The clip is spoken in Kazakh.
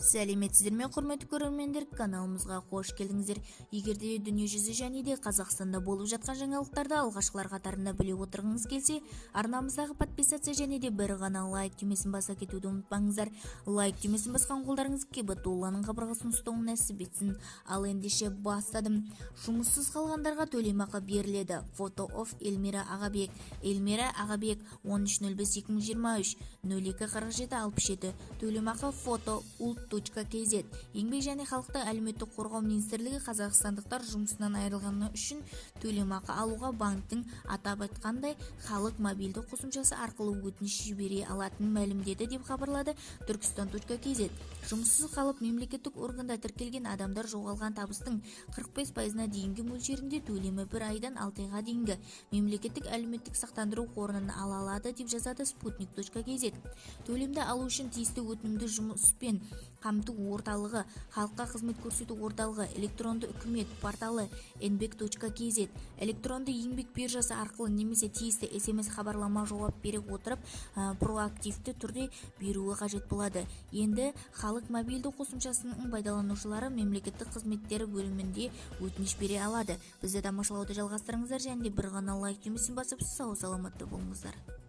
Сәлеметсіздер ме, құрметті көрермендер, каналымызға қош келдіңіздер. Егерде дүниежүзі және де Қазақстанда болып жатқан жаңалықтарды алғашқылар қатарында біле отырғыңыз келсе, арнамыздағы подписация және де бір ғана лайк түймесін баса кетуді ұмытпаңыздар. Лайк түймесін басқан қолдарыңыз кебатуланың қабырғасын ұстауын нәсіп етсін. Ал ендеше бастадым. Жұмыссыз қалғандарға төлемақы беріледі. Фото оф Эльмира Ағабек. Эльмира Ағабек 13.05.2023 02.47.67. Төлемақы фото ult.kz. Еңбек және халықты әлеуметтік қорғау министрлігі қазақстандықтар жұмысынан айырылғаны үшін төлемақы алуға банктің атап айтқандай халық мобильді қосымшасы арқылы өтініш жібере алатынын мәлімдеді деп хабарлады turkistan.kz. Жұмыссыз қалып мемлекеттік органда тіркелген адамдар жоғалған табыстың 45%-на дейінгі мөлшерінде төлемі бір айдан 6 айға дейінгі мемлекеттік әлеуметтік сақтандыру қорынан ала алады деп жазады sputnik.kz. Төлемді алу үшін тиісті өтінімді жұмыспен қамту орталығы, халыққа қызмет көрсету орталығы, электронды үкімет порталы nbek.kz, электронды еңбек биржасы арқылы немесе тиісті SMS хабарлама жауап бере отырып проактивті түрде беруі қажет болады. Енді халық мобильді қосымшасының пайдаланушылары мемлекеттік қызметтері бөлімінде өтініш бере алады. Бізді тамашалауды жалғастырыңыздар және бір ғана лайк түймесін басып сау саламатты болыңыздар.